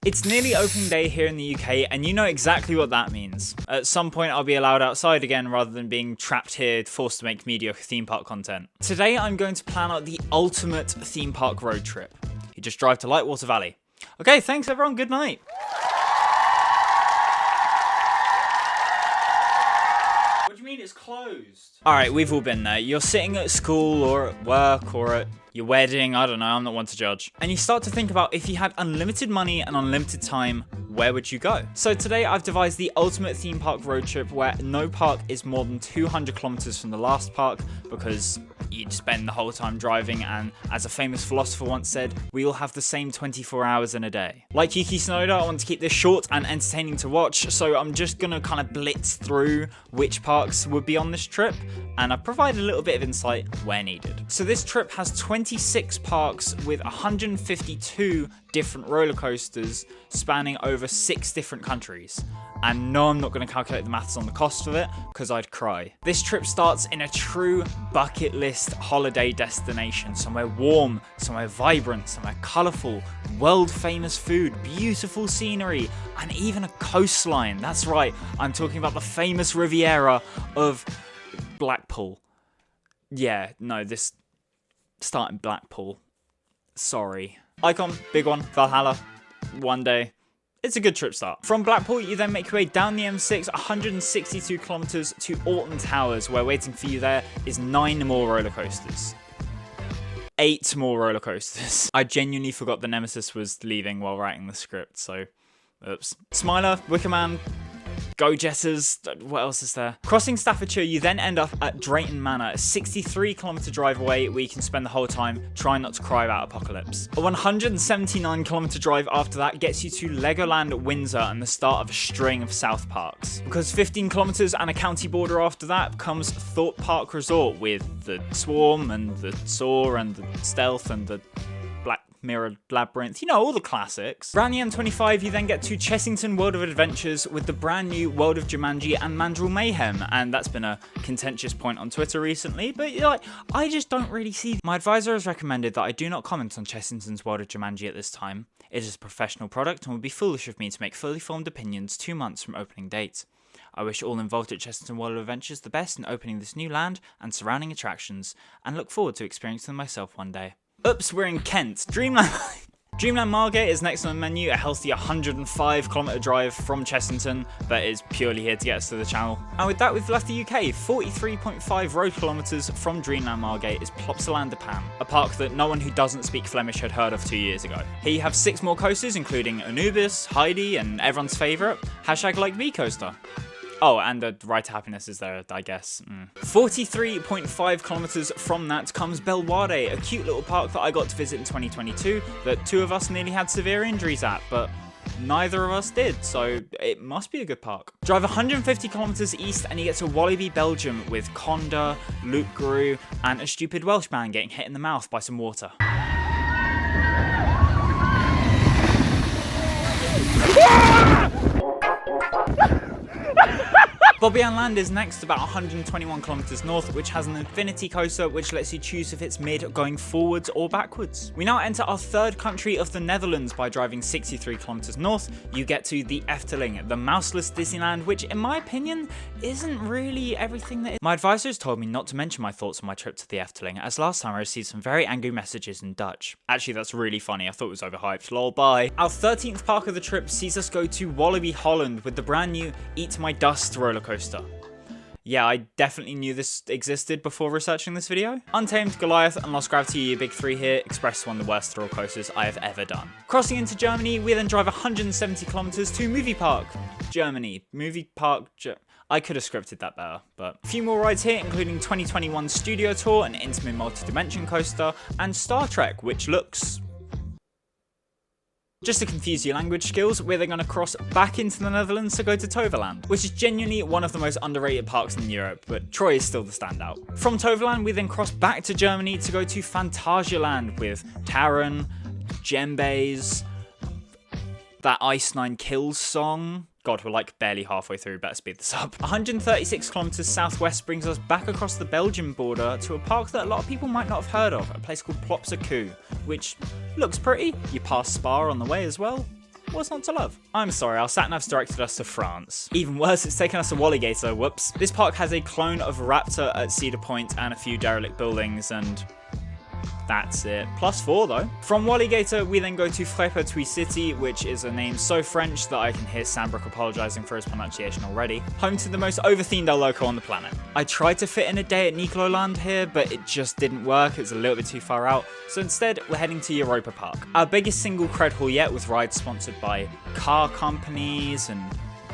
It's nearly opening day here in the UK, and you know exactly what that means. At some point I'll be allowed outside again rather than being trapped here, forced to make mediocre theme park content. Today I'm going to plan out the ultimate theme park road trip. You just drive to Lightwater Valley. Okay, thanks everyone, good night. What do you mean it's closed? Alright, we've all been there. You're sitting at school or at work or at your wedding, I don't know, I'm not one to judge. And you start to think about if you had unlimited money and unlimited time, where would you go? So today I've devised the ultimate theme park road trip where no park is more than 200 kilometers from the last park because you'd spend the whole time driving, and as a famous philosopher once said, we all have the same 24 hours in a day. Like Yuki Tsunoda, I want to keep this short and entertaining to watch, so I'm just gonna kind of blitz through which parks would be on this trip, and I've provided a little bit of insight where needed. So this trip has 26 parks with 152 different roller coasters spanning over 6 different countries. And no, I'm not going to calculate the maths on the cost of it, because I'd cry. This trip starts in a true bucket list holiday destination, somewhere warm, somewhere vibrant, somewhere colourful, world famous food, beautiful scenery, and even a coastline. That's right, I'm talking about the famous Riviera of Blackpool. Yeah, no, this start in Blackpool. Sorry. Icon, big one, Valhalla, one day. It's a good trip start. From Blackpool, you then make your way down the M6, 162 kilometers to Alton Towers, where waiting for you there is 9 more roller coasters. 8 more roller coasters. I genuinely forgot the Nemesis was leaving while writing the script, so oops. Smiler, Wicker Man, Go Jetters, what else is there? Crossing Staffordshire, you then end up at Drayton Manor, a 63-kilometer drive away where you can spend the whole time trying not to cry about Apocalypse. A 179-kilometer drive after that gets you to Legoland Windsor and the start of a string of South Parks. Because 15 kilometers and a county border after that comes Thorpe Park Resort with the Swarm and the Saw and the Stealth and the Black Mirror Labyrinth, you know, all the classics. Around the M25, you then get to Chessington World of Adventures with the brand new World of Jumanji and Mandrill Mayhem, and that's been a contentious point on Twitter recently, but like, I just don't really see. My advisor has recommended that I do not comment on Chessington's World of Jumanji at this time. It is a professional product and would be foolish of me to make fully formed opinions 2 months from opening date. I wish all involved at Chessington World of Adventures the best in opening this new land and surrounding attractions, and look forward to experiencing them myself one day. Oops, we're in Kent. Dreamland Margate is next on the menu, a healthy 105-kilometer drive from Chessington that is purely here to get us to the channel. And with that, we've left the UK. 43.5 road kilometers from Dreamland Margate is Plopsaland de Pan, a park that no one who doesn't speak Flemish had heard of 2 years ago. Here you have 6 more coasters, including Anubis, Heidi, and everyone's favourite, #LikeMe coaster. Oh, and the Ride to Happiness is there, I guess. 43.5 kilometers from that comes Belwade, a cute little park that I got to visit in 2022 that 2 of us nearly had severe injuries at, but neither of us did, so it must be a good park. Drive 150 kilometers east and you get to Walibi, Belgium with Conda, Loop Guru, and a stupid Welsh man getting hit in the mouth by some water. Bobbejaanland Land is next, about 121 kilometers north, which has an infinity coaster which lets you choose if it's mid going forwards or backwards. We now enter our 3rd country of the Netherlands by driving 63 kilometers north. You get to the Efteling, the mouseless Disneyland, which in my opinion isn't really everything that is. My advisors told me not to mention my thoughts on my trip to the Efteling, as last time I received some very angry messages in Dutch. Actually, that's really funny, I thought it was overhyped, lol, bye. Our 13th park of the trip sees us go to Walibi Holland with the brand new Eat My Dust roller coaster. Yeah, I definitely knew this existed before researching this video. Untamed, Goliath, and Lost Gravity are your big 3 here. Express is one of the worst roller coasters I have ever done. Crossing into Germany, we then drive 170 kilometers to Movie Park, Germany. Movie Park, I could have scripted that better, but a few more rides here, including 2021 Studio Tour, an intimate multi-dimension coaster, and Star Trek, which looks... Just to confuse your language skills, we're then going to cross back into the Netherlands to go to Toverland, which is genuinely one of the most underrated parks in Europe, but Troy is still the standout. From Toverland, we then cross back to Germany to go to Phantasialand with Taron, Djembes, that Ice Nine Kills song. God, we're like barely halfway through, better speed this up. 136 kilometers southwest brings us back across the Belgian border to a park that a lot of people might not have heard of, a place called Plopsaland, which looks pretty. You pass Spa on the way as well. What's not to love? I'm sorry, our sat-nav's directed us to France. Even worse, it's taken us to Walligator, whoops. This park has a clone of Raptor at Cedar Point and a few derelict buildings, and that's it. +4 though. From Walligator, we then go to Frappétuis City, which is a name so French that I can hear Sandbrook apologising for his pronunciation already. Home to the most over-themed El Loco on the planet. I tried to fit in a day at Nicololand here, but it just didn't work. It was a little bit too far out. So instead, we're heading to Europa Park. Our biggest single cred haul yet, with rides sponsored by car companies and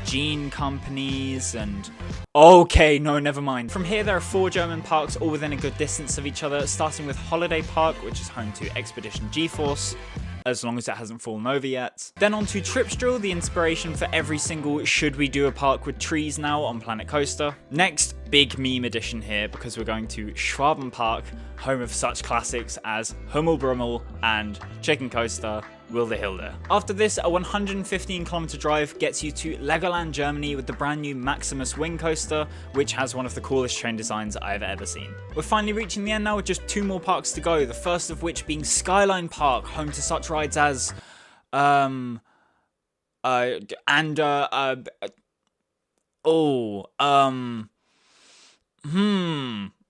jean companies and... Okay, no, never mind. From here, there are 4 German parks, all within a good distance of each other, starting with Holiday Park, which is home to Expedition GeForce, as long as it hasn't fallen over yet. Then on to Tripsdrill, the inspiration for every single should we do a park with trees now on Planet Coaster. Next, big meme edition here, because we're going to Schwaben Park, home of such classics as Hummel Brummel and Chicken Coaster, Wilde Hilde. After this, a 115km drive gets you to Legoland, Germany with the brand new Maximus Wing Coaster, which has one of the coolest train designs I've ever seen. We're finally reaching the end now with just 2 more parks to go, the first of which being Skyline Park, home to such rides as...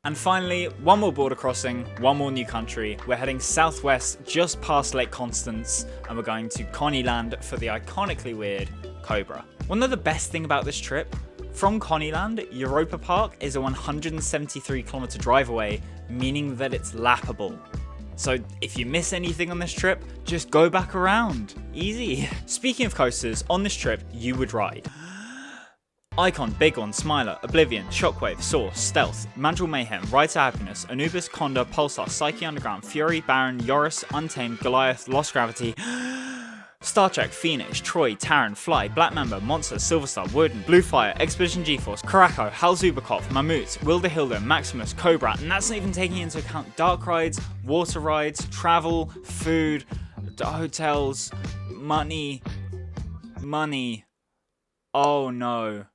And finally, one more border crossing, one more new country. We're heading southwest just past Lake Constance, and we're going to Connieland for the iconically weird Cobra. Want to know the best thing about this trip? From Connieland, Europa Park is a 173km drive away, meaning that it's lappable. So if you miss anything on this trip, just go back around. Easy. Speaking of coasters, on this trip, you would ride Icon, Big One, Smiler, Oblivion, Shockwave, Source, Stealth, Mandrill Mayhem, Ride to Happiness, Anubis, Conda, Pulsar, Psyche Underground, Fury, Baron, Yoris, Untamed, Goliath, Lost Gravity, Star Trek, Phoenix, Troy, Taran, Fly, Black Mamba, Monster, Silverstar, Wooden, Blue Fire, Expedition GeForce, Caraco, Hal Zubikov, Mammoth, Wilde Hilde, Maximus, Cobra, and that's not even taking into account dark rides, water rides, travel, food, hotels, money. Oh no.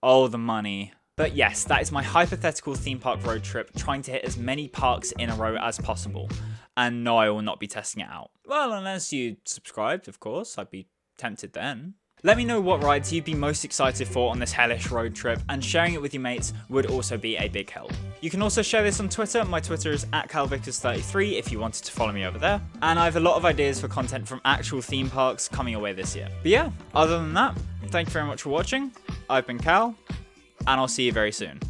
Oh, the money. But yes, that is my hypothetical theme park road trip, trying to hit as many parks in a row as possible. And no, I will not be testing it out. Well, unless you subscribed, of course, I'd be tempted then. Let me know what rides you'd be most excited for on this hellish road trip, and sharing it with your mates would also be a big help. You can also share this on Twitter. My Twitter is @CalVictors33 if you wanted to follow me over there. And I have a lot of ideas for content from actual theme parks coming away this year. But yeah, other than that, thank you very much for watching. I've been Cal, and I'll see you very soon.